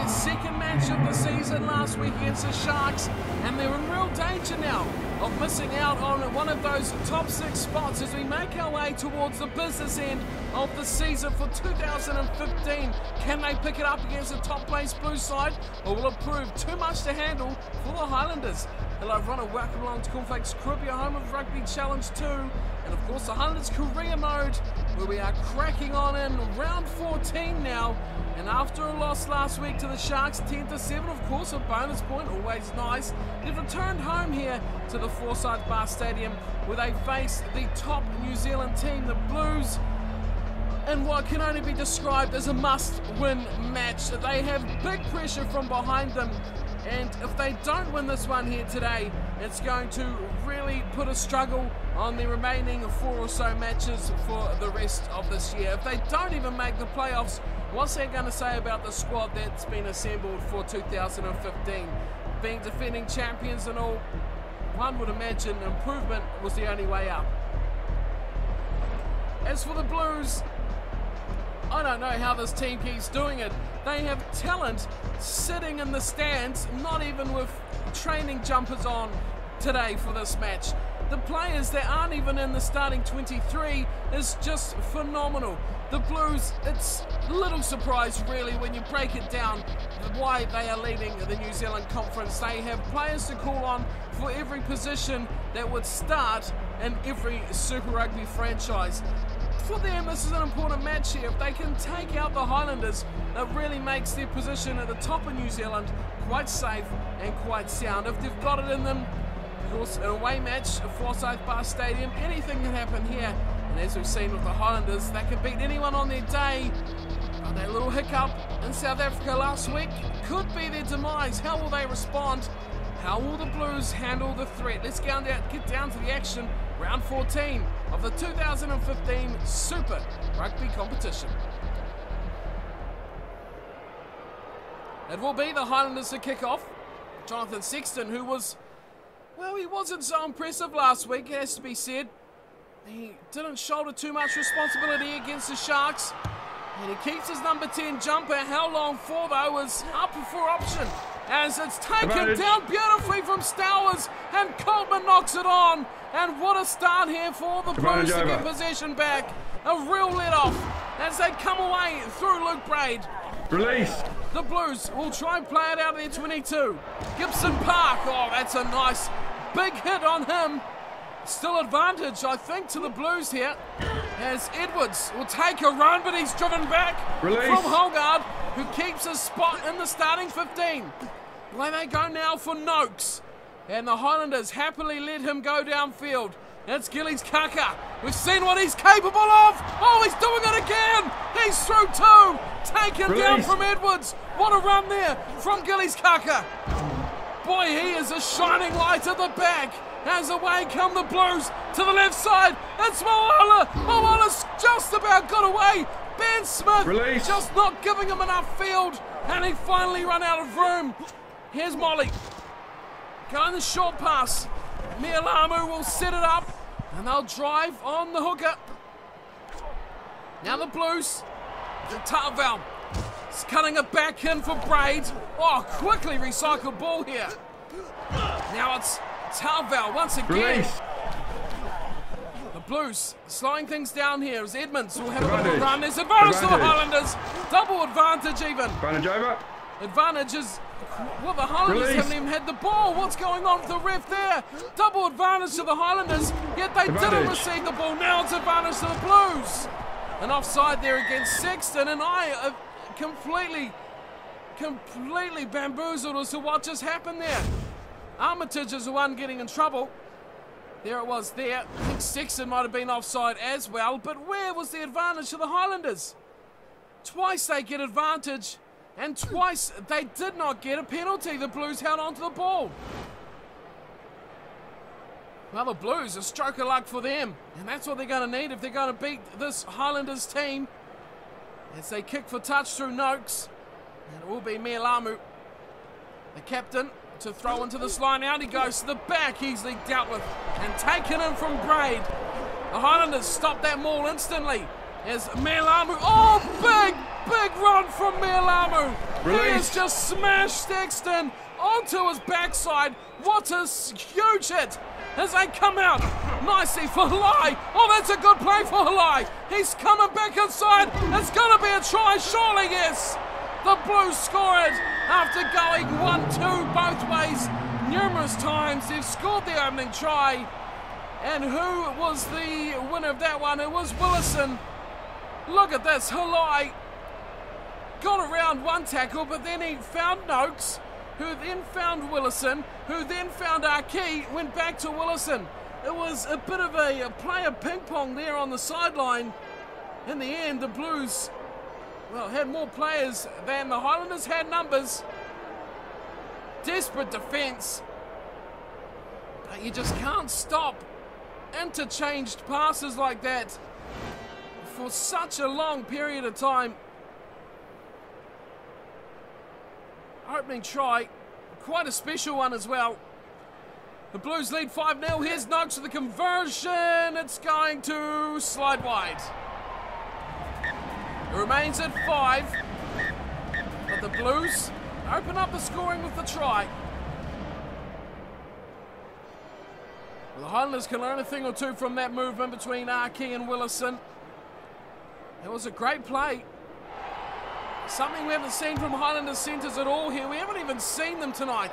their second match of the season last week against the Sharks, and they're in real danger now of missing out on one of those top 6 spots as we make our way towards the business end of the season for 2015. Can they pick it up against the top place Blue side, or will it prove too much to handle for the Highlanders? Hello everyone, welcome along to Cornflakes Caribbean, home of Rugby Challenge 2, and of course the Highlanders career mode, where we are cracking on in round 14 now. And after a loss last week to the Sharks, 10-7, of course, a bonus point, always nice. They've returned home here to the Forsyth Bar Stadium, where they face the top New Zealand team, the Blues, in what can only be described as a must-win match. They have big pressure from behind them, and if they don't win this one here today, it's going to really put a struggle on the remaining 4 or so matches for the rest of this year. If they don't even make the playoffs, what's that going to say about the squad that's been assembled for 2015? Being defending champions and all, one would imagine improvement was the only way up. As for the Blues, I don't know how this team keeps doing it. They have talent sitting in the stands, not even with training jumpers on today for this match. The players that aren't even in the starting 23 is just phenomenal. The Blues, it's little surprise really when you break it down why they are leading the New Zealand Conference. They have players to call on for every position that would start in every Super Rugby franchise. For them, this is an important match here. If they can take out the Highlanders, it really makes their position at the top of New Zealand quite safe and quite sound. If they've got it in them, of course, an away match at Forsyth Bar Stadium, anything can happen here. And as we've seen with the Highlanders, they can beat anyone on their day. But that little hiccup in South Africa last week could be their demise. How will they respond? How will the Blues handle the threat? Let's get down to the action. Round 14 of the 2015 Super Rugby competition. It will be the Highlanders to kick off. Jonathan Sexton, who was, well, he wasn't so impressive last week, it has to be said. He didn't shoulder too much responsibility against the Sharks. And he keeps his number 10 jumper. How long for, though, is up for option, as it's taken down beautifully from Stowers, and Coltman knocks it on. And what a start here for the Blues to get possession back. A real let-off as they come away through Luke Braid. Release. The Blues will try and play it out of their 22. Gibson Park, oh, that's a nice big hit on him. Still advantage, I think, to the Blues here, as Edwards will take a run, but he's driven back from Holgard, who keeps his spot in the starting 15. Where they go now for Noakes, and the Highlanders happily let him go downfield. It's Gillies Kaka. We've seen what he's capable of. Oh, he's doing it again. He's through 2. Taken down from Edwards. What a run there from Gillies Kaka. Boy, he is a shining light at the back. As away come the Blues to the left side. It's Moala. Moala's just about got away. Ben Smith just not giving him enough field, and he finally run out of room. Here's Molly. Going the short pass. Mialamu will set it up, and they'll drive on the hooker. Now the Blues. Tarval is cutting it back in for Braid. Oh, quickly recycled ball here. Now it's Tarval once again. The Blues slowing things down here as Edmonds will have a little run. There's advantage to the Highlanders. Double advantage even. Advantage over. Advantage is, well, the Highlanders haven't even had the ball. What's going on with the ref there? Double advantage to the Highlanders, yet they didn't receive the ball. Now it's advantage to the Blues. An offside there against Sexton, and I completely bamboozled as to what just happened there. Armitage is the one getting in trouble. There it was there. I think Sexton might have been offside as well, but where was the advantage to the Highlanders? Twice they get advantage, and twice they did not get a penalty. The Blues held onto the ball. Well, the Blues, a stroke of luck for them, and that's what they're going to need if they're going to beat this Highlanders team. As they kick for touch through Noakes, and it will be Mialamu, the captain, to throw into this line. Out he goes to the back, easily dealt with and taken in from Braid. The Highlanders stop that maul instantly as Mialamu, oh, big run from Mialamu. He has Release. just smashed Sexton onto his backside. What a huge hit as they come out nicely for Halai. Oh, that's a good play for Halai. He's coming back inside. It's going to be a try, surely, yes. The Blues score it after going 1-2 both ways numerous times. They've scored the opening try. And who was the winner of that one? It was Willison. Look at this, Halai got around one tackle, but then he found Noakes, who then found Willison, who then found Arkey, went back to Willison. It was a bit of a player ping pong there on the sideline. In the end, the Blues, well, had more players than the Highlanders had numbers. Desperate defence, but you just can't stop interchanged passes like that for such a long period of time. Opening try, quite a special one as well. The Blues lead 5-0. Here's Noakes for the conversion. It's going to slide wide. It remains at 5. But the Blues open up the scoring with the try. Well, the Highlanders can learn a thing or two from that movement between Arkey and Willison. It was a great play. Something we haven't seen from Highlanders centres at all here. We haven't even seen them tonight.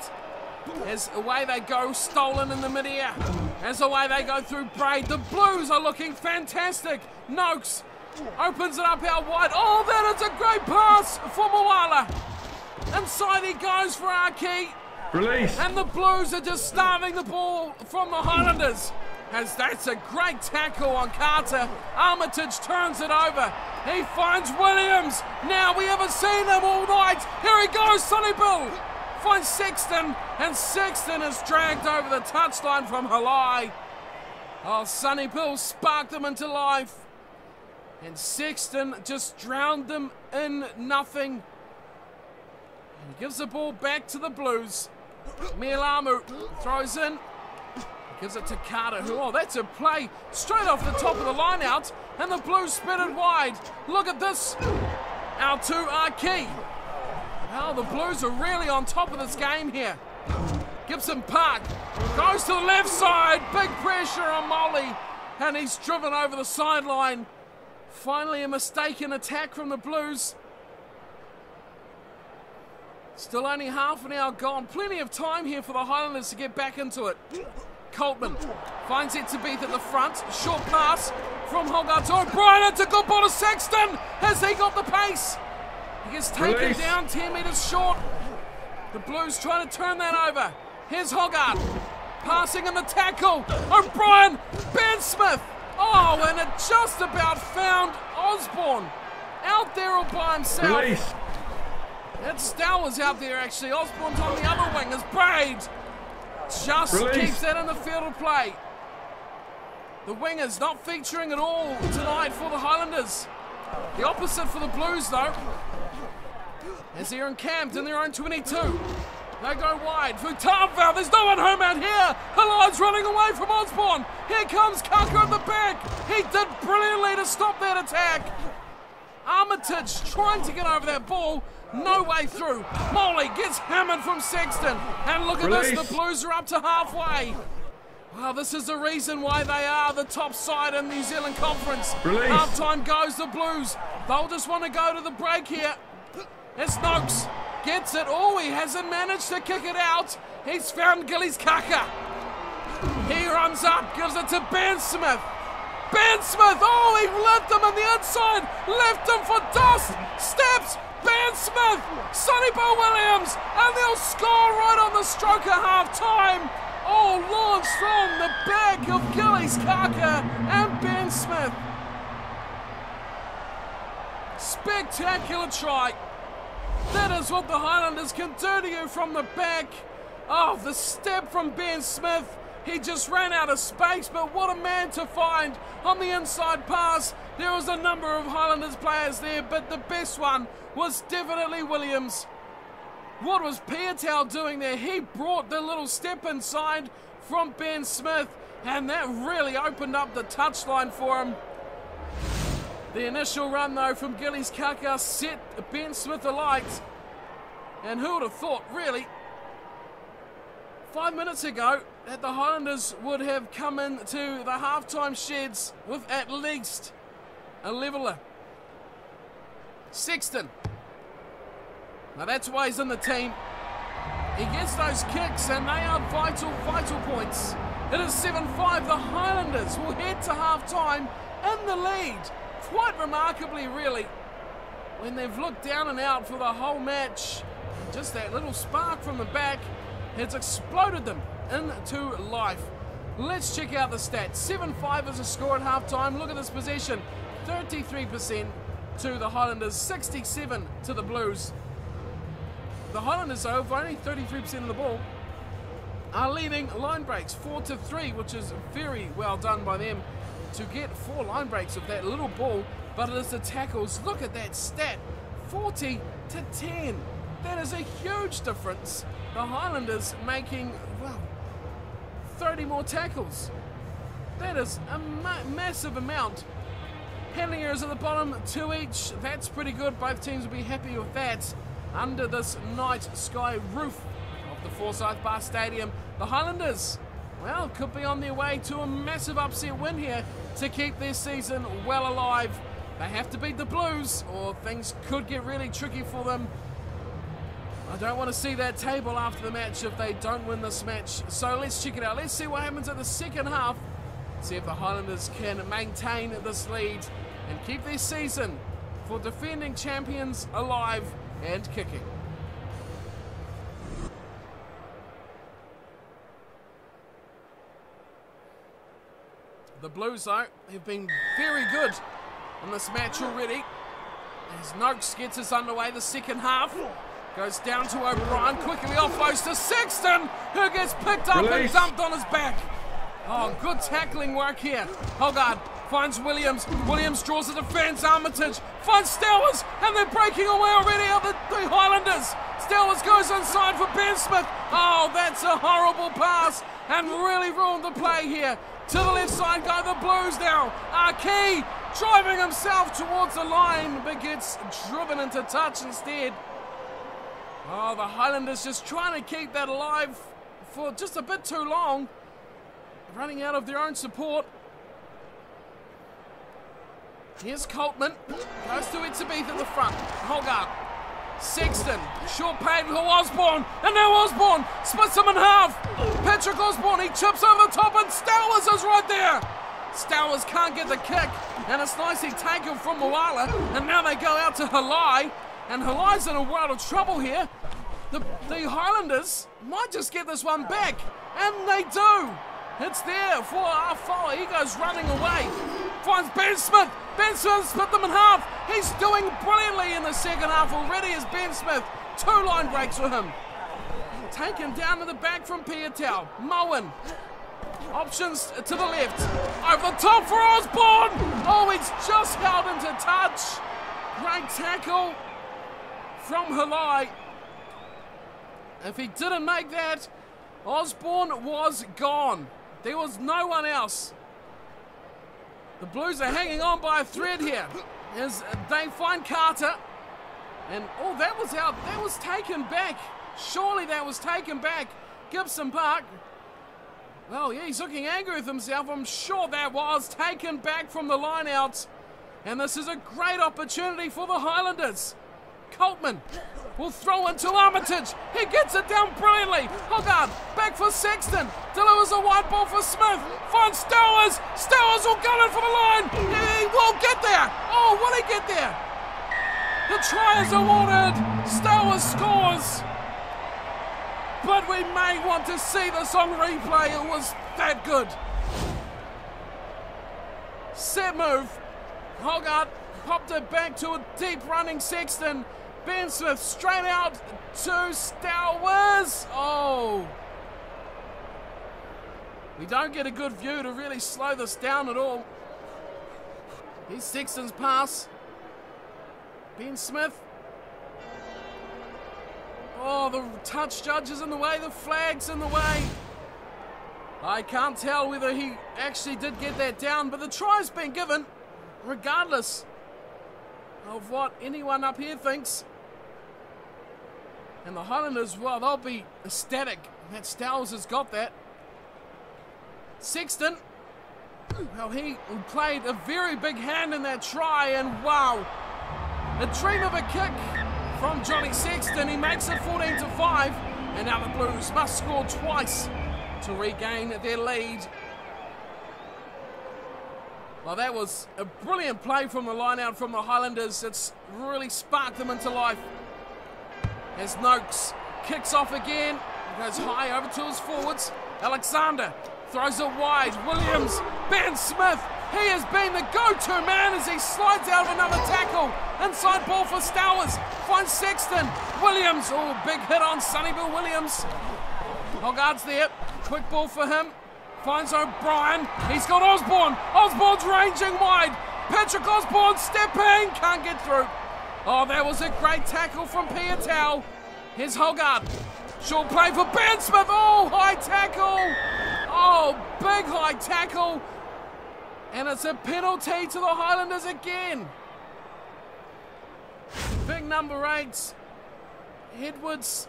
As away they go, stolen in the mid-air. As away they go through Braid. The Blues are looking fantastic. Noakes opens it up out wide. Oh, that is a great pass for Moala. Inside he goes for Arkey. Release. And the Blues are just starving the ball from the Highlanders. As that's a great tackle on Carter. Armitage turns it over. He finds Williams. Now we haven't seen him all night. Here he goes, Sonny Bill. Finds Sexton, and Sexton is dragged over the touchline from Halai. Oh, Sonny Bill sparked them into life. And Sexton just drowned them in nothing. He gives the ball back to the Blues. Mialamu throws in. Gives it to Carter, who, oh, that's a play straight off the top of the line out, and the Blues spin it wide. Look at this. Out to Arkey. Well, the Blues are really on top of this game here. Gibson Park goes to the left side. Big pressure on Molly, and he's driven over the sideline. Finally, a mistaken attack from the Blues. Still only half an hour gone. Plenty of time here for the Highlanders to get back into it. Coltman finds it to Beath at the front. Short pass from Hogarth to O'Brien. It's a good ball to Sexton. Has he got the pace? He gets taken down 10 metres short. The Blues trying to turn that over. Here's Hogarth passing in the tackle. O'Brien, Ben Smith. Oh, and it just about found Osborne out there all by himself. Release. It's Stowers out there actually. Osborne's on the other wing as Braid just keeps that in the field of play. The wingers not featuring at all tonight for the Highlanders. The opposite for the Blues though, as they're encamped in their own 22. They go wide. Futavau, there's no one home out here. Halai's running away from Osborne. Here comes Kaka at the back. He did brilliantly to stop that attack. Armitage trying to get over that ball. No way through. Molly gets hammered from Sexton. And look at this, the Blues are up to halfway. Well, this is the reason why they are the top side in New Zealand Conference. Half time goes the Blues. They'll just want to go to the break here. As Noakes gets it. Oh, he hasn't managed to kick it out. He's found Gillies Kaka. He runs up, gives it to Ben Smith. Ben Smith, oh, he left him on the inside. Left him for dust. Steps. Ben Smith, Sonny Bill Williams, and they'll score right on the stroke of half time. Oh, launched from the back of Gillies Kaka and Ben Smith. Spectacular try. That is what the Highlanders can do to you from the back. Oh, the step from Ben Smith. He just ran out of space, but what a man to find on the inside pass. There was a number of Highlanders players there, but the best one was definitely Williams. What was Piatel doing there? He brought the little step inside from Ben Smith, and that really opened up the touchline for him. The initial run, though, from Gillies Kaka set Ben Smith alight. And who would have thought, really, 5 minutes ago, that the Highlanders would have come into the halftime sheds with at least a leveller. Sexton. Now that's why he's in the team. He gets those kicks and they are vital points. It is 7-5. The Highlanders will head to halftime in the lead. Quite remarkably, really, when they've looked down and out for the whole match. Just that little spark from the back has exploded them into life. Let's check out the stats. 7-5 is a score at halftime. Look at this possession. 33% to the Highlanders, 67% to the Blues. The Highlanders, though, with only 33% of the ball, are leading line breaks 4-3, which is very well done by them to get 4 line breaks of that little ball. But it is the tackles. Look at that stat, 40-10. That is a huge difference. The Highlanders making, well, 30 more tackles. That is a massive amount. Handling errors at the bottom, 2 each. That's pretty good. Both teams will be happy with that. Under this night sky roof of the Forsyth Bar Stadium, the Highlanders, well, could be on their way to a massive upset win here to keep their season well alive. They have to beat the Blues or things could get really tricky for them. I don't want to see that table after the match if they don't win this match. So let's check it out. Let's see what happens in the second half. See if the Highlanders can maintain this lead and keep their season for defending champions alive and kicking. The Blues, though, have been very good in this match already. As Noakes gets us underway, the second half goes down to O'Brien, quickly offloads to Sexton, who gets picked up and dumped on his back. Oh, good tackling work here. Hogarth finds Williams. Williams draws the defence. Armitage finds Stowers, and they're breaking away already of the Highlanders. Stowers goes inside for Ben Smith. Oh, that's a horrible pass and really ruined the play here. To the left side go the Blues now. Arkey driving himself towards the line, but gets driven into touch instead. Oh, the Highlanders just trying to keep that alive for just a bit too long. Running out of their own support. Here's Coltman. Goes to Ep.17 at the front. Hogarth. Sexton. Short pad to Osborne. And now Osborne splits him in half. Patrick Osborne, he chips over the top and Stowers is right there. Stowers can't get the kick. And it's nicely taken from Moala. And now they go out to Halai. And Halai's in a world of trouble here. The Highlanders might just get this one back. And they do. It's there for Afoa. He goes running away. Finds Ben Smith. Ben Smith split them in half. He's doing brilliantly in the second half already as Ben Smith. 2 line breaks for him. Taken down to the back from Piatau. Moen. Options to the left. Over the top for Osborne. Oh, he's just held into touch. Great tackle from Halai. If he didn't make that, Osborne was gone. There was no one else. The Blues are hanging on by a thread here as they find Carter. And, oh, that was out. That was taken back. Surely that was taken back. Gibson Park. Well, yeah, he's looking angry with himself. I'm sure that was taken back from the line out. And this is a great opportunity for the Highlanders. Coltman will throw into Armitage. He gets it down brilliantly. Hogarth back for Sexton. Delivers a wide ball for Smith. Finds Stowers. Stowers will go in for the line. He will get there. Oh, will he get there? The try is awarded. Stowers scores. But we may want to see this on replay. It was that good. Set move. Hogarth popped it back to a deep running Sexton. Ben Smith straight out to Stowers. Oh. We don't get a good view to really slow this down at all. Here's Sexton's pass. Ben Smith. Oh, the touch judge is in the way. The flag's in the way. I can't tell whether he actually did get that down, but the try's been given regardless. of what anyone up here thinks. And the Highlanders, well, they'll be ecstatic that Stowers has got that. Sexton, well, he played a very big hand in that try, and wow, a dream of a kick from Johnny Sexton. He makes it 14-5, and now the Blues must score twice to regain their lead. Well, that was a brilliant play from the line-out from the Highlanders. It's really sparked them into life. As Noakes kicks off again, goes high over to his forwards. Alexander throws it wide. Williams, Ben Smith, he has been the go-to man as he slides out of another tackle. Inside ball for Stowers, finds Sexton. Williams, oh, big hit on Sonny Bill Williams. Hogarth's there, quick ball for him. Finds O'Brien, he's got Osborne. Osborne's ranging wide. Patrick Osborne stepping, can't get through. Oh, that was a great tackle from Piatau. Here's Hogarth. Short play for Ben Smith. Oh, high tackle. Oh, big high tackle. And it's a penalty to the Highlanders again. Big number 8, Edwards.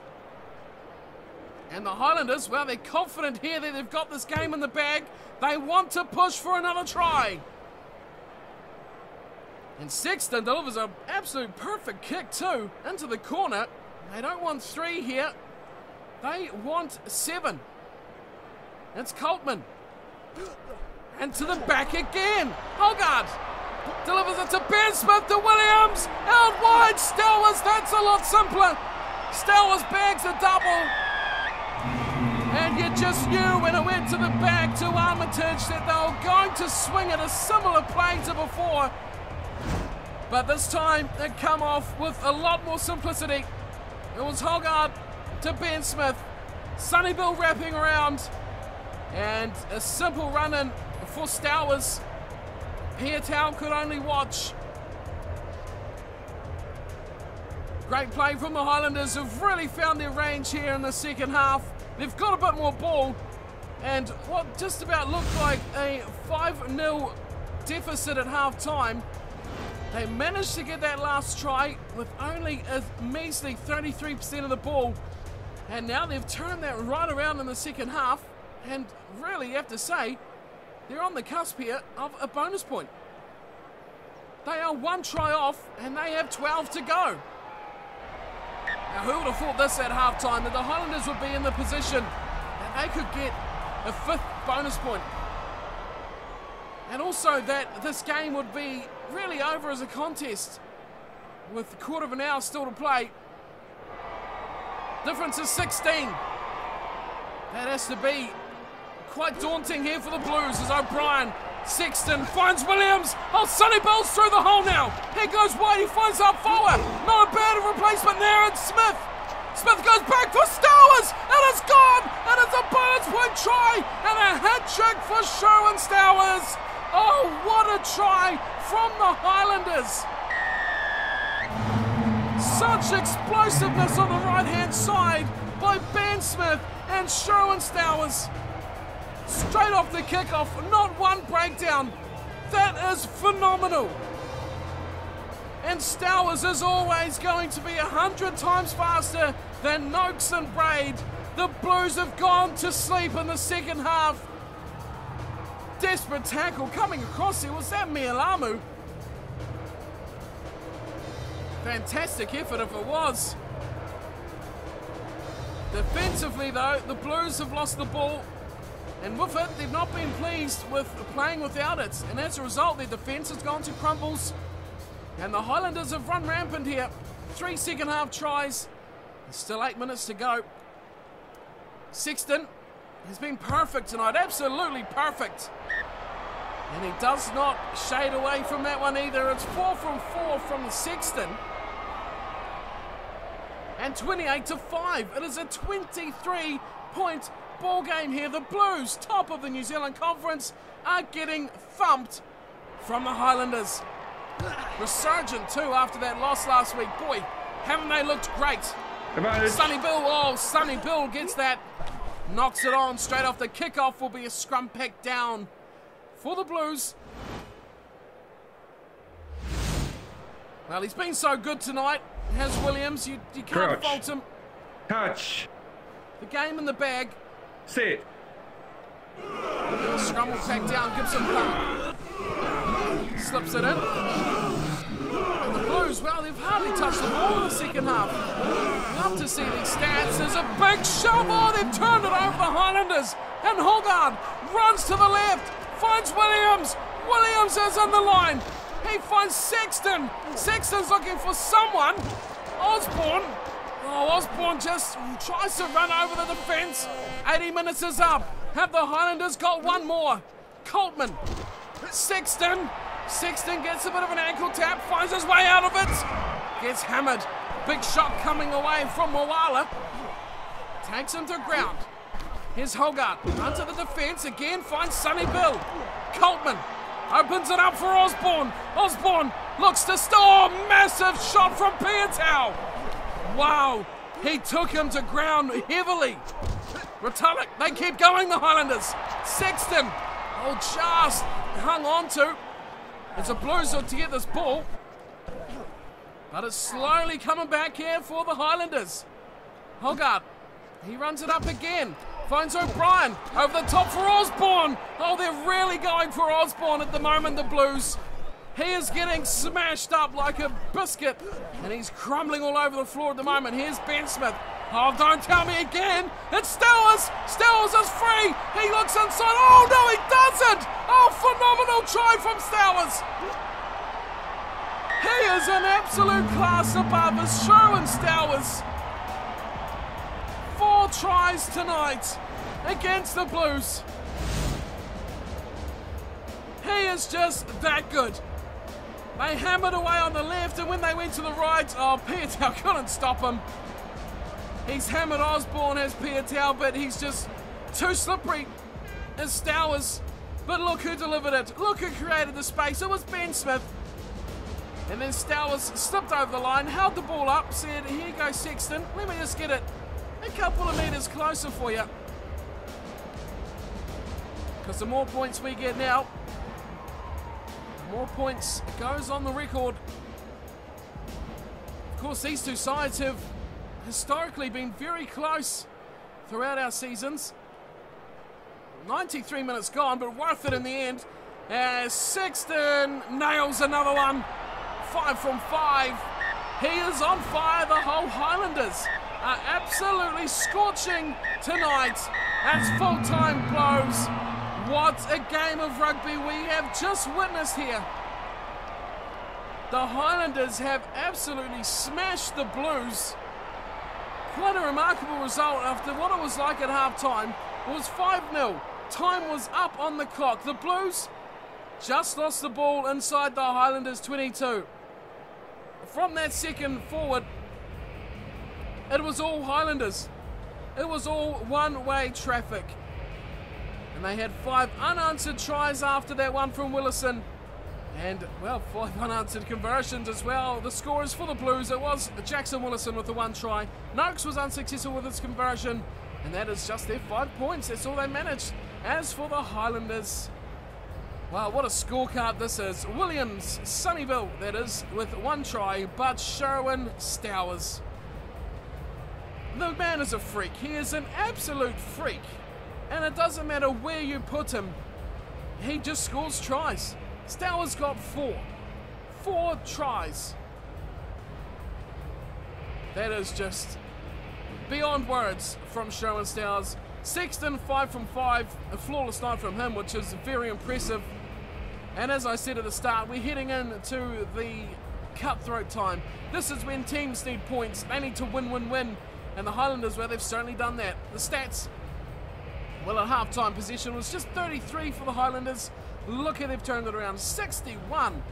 And the Highlanders, well, they're confident here that they've got this game in the bag. They want to push for another try. And Sexton delivers an absolute perfect kick too, into the corner. They don't want 3 here. They want 7. It's Coltman. And to the back again. Hogarth delivers it to Ben Smith, to Williams. Out wide, Stowers, that's a lot simpler. Stowers bags a double. And you just knew when it went to the back to Armitage that they were going to swing at a similar play to before. But this time it come off with a lot more simplicity. It was Hogarth to Ben Smith. Sonny Bill wrapping around. And a simple run-in for Stowers. Piatau could only watch. Great play from the Highlanders, who've really found their range here in the second half. They've got a bit more ball. And what just about looked like a 5-0 deficit at half-time, they managed to get that last try with only a measly 33% of the ball. And now they've turned that right around in the second half. And really, you have to say, they're on the cusp here of a bonus point. They are 1 try off, and they have 12 to go. Now, who would have thought this at halftime, that the Highlanders would be in the position that they could get a 5th bonus point. And also that this game would be really over as a contest with a quarter of an hour still to play. Difference is 16. That has to be quite daunting here for the Blues as O'Brien, Sexton finds Williams. Oh, Sonny Bill's through the hole now. He goes wide, he finds up forward. Not a bad replacement there, and Smith. Smith goes back for Stowers, and it's gone, and it's a bonus point try, and a hat trick for Sherwin Stowers. Oh, what a try from the Highlanders. Such explosiveness on the right-hand side by Ben Smith and Sherwin Stowers. Straight off the kickoff, not one breakdown. That is phenomenal. And Stowers is always going to be 100 times faster than Noakes and Braid. The Blues have gone to sleep in the second half. Desperate tackle coming across here. Was that Mialamu? Fantastic effort if it was. Defensively though, the Blues have lost the ball. And with it, they've not been pleased with playing without it. And as a result, their defence has gone to crumbles. And the Highlanders have run rampant here. 3 second half tries. There's still 8 minutes to go. Sexton has been perfect tonight, absolutely perfect. And he does not shade away from that one either. It's 4 from 4 from the Sexton. And 28-5. It is a 23-point ball game here. The Blues, top of the New Zealand Conference, are getting thumped from the Highlanders. Resurgent too after that loss last week. Boy, haven't they looked great. Sonny Bill, oh, Sonny Bill gets that. Knocks it on straight off the kickoff. Will be a scrum pack down for the Blues. Well, he's been so good tonight, has Williams. You can't fault him. Touch. The game in the bag. Sit. Scrum will pack down, Gibson Park. Slips it in. And the Blues, well, they've hardly touched the ball in the second half. Love to see these stats. There's a big shove. Oh, they've turned it over the Highlanders. And Hogarth runs to the left, finds Williams. Williams is on the line. He finds Sexton. Sexton's looking for someone. Osborne. Oh, Osborne just tries to run over the defence. 80 minutes is up. Have the Highlanders got one more? Coltman. Sexton. Sexton gets a bit of an ankle tap, finds his way out of it. Gets hammered. Big shot coming away from Moala. Takes him to ground. Here's Hogarth. Onto the defence again, finds Sonny Bill. Coltman opens it up for Osborne. Osborne looks to store. Massive shot from Piatau. Wow, he took him to ground heavily. Retallick, they keep going, the Highlanders. Sexton, oh, just hung on to. It's a Blues to get this ball. But it's slowly coming back here for the Highlanders. Hogarth, he runs it up again. Finds O'Brien over the top for Osborne. Oh, they're really going for Osborne at the moment, the Blues. He is getting smashed up like a biscuit, and he's crumbling all over the floor at the moment. Here's Ben Smith. Oh, don't tell me again. It's Stowers. Stowers is free. He looks inside. Oh, no, he doesn't. Oh, phenomenal try from Stowers. He is an absolute class above us. Sherwin Stowers. 4 tries tonight against the Blues. He is just that good. They hammered away on the left, and when they went to the right, oh, Piatau couldn't stop him. He's hammered Osborne as Piatau, but he's just too slippery as Stowers. But look who delivered it. Look who created the space. It was Ben Smith. And then Stowers slipped over the line, held the ball up, said, here you go, Sexton. Let me just get it a couple of metres closer for you. Because the more points we get now, the more points goes on the record. Of course, these two sides have historically been very close throughout our seasons. 93 minutes gone, but worth it in the end. As Sexton nails another one. 5 from 5. He is on fire. The whole Highlanders are absolutely scorching tonight as full-time blows. What a game of rugby we have just witnessed here. The Highlanders have absolutely smashed the Blues. Quite a remarkable result after what it was like at half-time. It was 5-0. Time was up on the clock. The Blues just lost the ball inside the Highlanders 22. From that second forward, it was all Highlanders. It was all one-way traffic. And they had 5 unanswered tries after that one from Willison. And, well, 5 unanswered conversions as well. The scorers for the Blues, it was Jackson Willison with the 1 try. Noakes was unsuccessful with his conversion. And that is just their 5 points. That's all they managed. As for the Highlanders, wow, what a scorecard this is. Williams, Sunnyville, that is, with 1 try. But Sherwin Stowers. The man is a freak. He is an absolute freak. And it doesn't matter where you put him. He just scores tries. Stowers got 4. 4 tries. That is just beyond words from Sherwin Stowers. Sexton, 5 from 5. A flawless night from him, which is very impressive. And as I said at the start, we're heading into the cutthroat time. This is when teams need points. They need to win, win, win. And the Highlanders, well, they've certainly done that. The stats, well, at half-time possession was just 33 for the Highlanders. Look how they've turned it around. 61.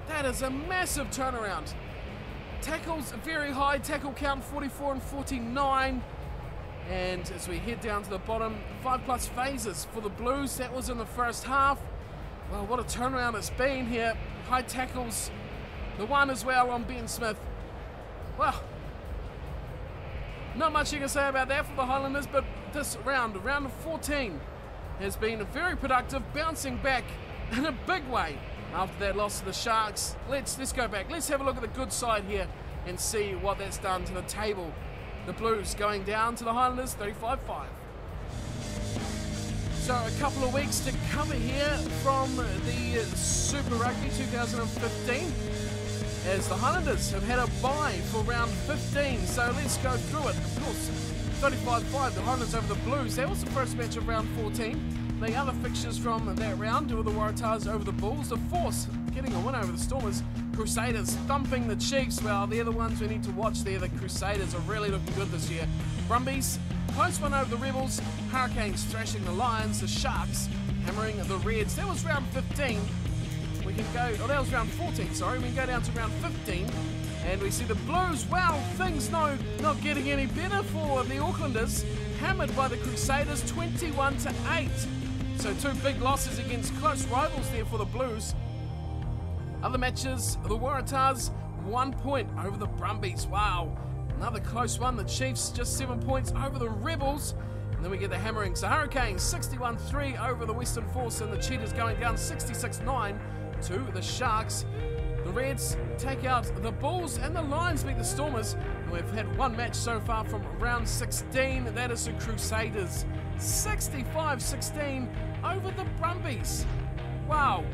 That is a massive turnaround. Tackles very high. Tackle count 44 and 49. And as we head down to the bottom, 5+ phases for the Blues. That was in the first half. Well, what a turnaround it's been here. High tackles. The 1 as well on Ben Smith. Well, not much you can say about that for the Highlanders, but this round of 14, has been very productive, bouncing back in a big way after that loss to the Sharks. Let's go back. Let's have a look at the good side here and see what that's done to the table. The Blues going down to the Highlanders, 35-5. So a couple of weeks to cover here from the Super Rugby 2015, as the Highlanders have had a bye for round 15. So let's go through it. Of course, 35-5, the Highlanders over the Blues. That was the first match of round 14. The other fixtures from that round were the Waratahs over the Bulls, the Force getting a win over the Stormers, Crusaders thumping the Chiefs. Well, they're the ones we need to watch there. The Crusaders are really looking good this year. Brumbies, close one over the Rebels, Hurricanes thrashing the Lions, the Sharks hammering the Reds. That was round 15. We can go, oh, that was round 14, sorry. We can go down to round 15. And we see the Blues, well, things not getting any better for the Aucklanders. Hammered by the Crusaders, 21-8. So two big losses against close rivals there for the Blues. Other matches, the Waratahs, 1 point over the Brumbies. Wow, another close one. The Chiefs just 7 points over the Rebels. And then we get the hammerings. The Hurricanes, 61-3 over the Western Force, and the Cheetahs going down 66-9 to the Sharks. The Reds take out the Bulls, and the Lions beat the Stormers. And we've had one match so far from round 16. That is the Crusaders, 65-16 over the Brumbies. Wow.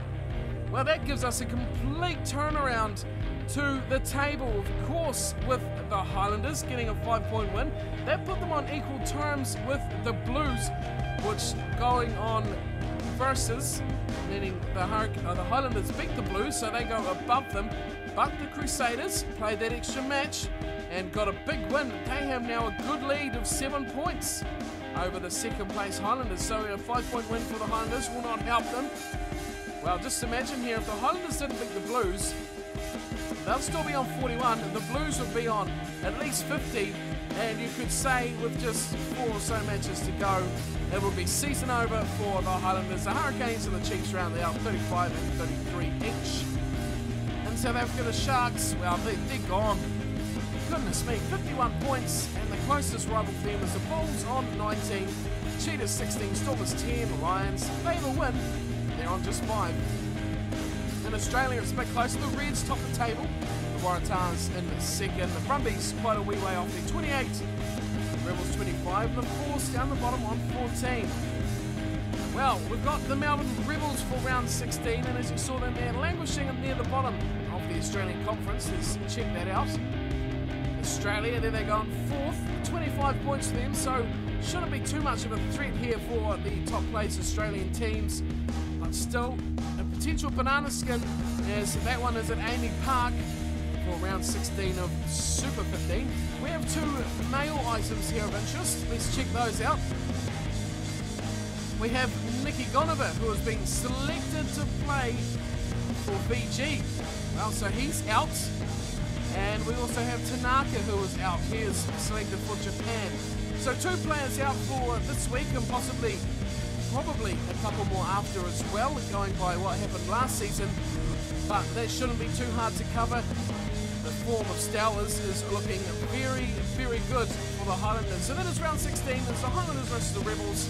Well, that gives us a complete turnaround to the table. Of course, with the Highlanders getting a 5-point win, that put them on equal terms with the Blues, which going on versus, meaning the Highlanders beat the Blues, so they go above them. But the Crusaders played that extra match and got a big win. They have now a good lead of 7 points over the second place Highlanders. So a 5-point win for the Highlanders will not help them. Well, just imagine here, if the Highlanders didn't beat the Blues, they'll still be on 41, and the Blues would be on at least 50, and you could say with just 4 or so matches to go, it will be season over for the Highlanders. The Hurricanes and the Chiefs round out 35 and 33 each. And South Africa, the Sharks, well, they're gone. Goodness me, 51 points, and the closest rival for them is the Bulls on 19, Cheetahs 16, Stormers 10, Lions, they have a win, they're on just 5. In Australia, it's a bit closer. The Reds top the table, the Waratahs in second, the Brumbies quite a wee way off there, 28, the Rebels 25, and the Force down the bottom on 14. Well, we've got the Melbourne Rebels for round 16, and as you saw them there, languishing near the bottom of the Australian Conference. Let's check that out. Australia, there they go on 4th, 25 points for them, so shouldn't be too much of a threat here for the top place Australian teams, but still a potential banana skin, as that one is at Amy Park for round 16 of Super 15. We have 2 male items here of interest. Let's check those out. We have Nicky Gonover, who has been selected to play for Fiji. Well, so he's out. And we also have Tanaka, who is out. He is selected for Japan. So 2 players out for this week, and probably a couple more after as well, going by what happened last season. But that shouldn't be too hard to cover. The form of Stowers is looking very, very good for the Highlanders. So that is round 16. It's the Highlanders versus the Rebels.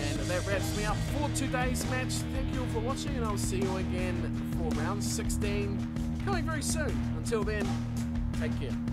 And that wraps me up for today's match. Thank you all for watching, and I'll see you again for round 16 coming very soon. Until then, take care.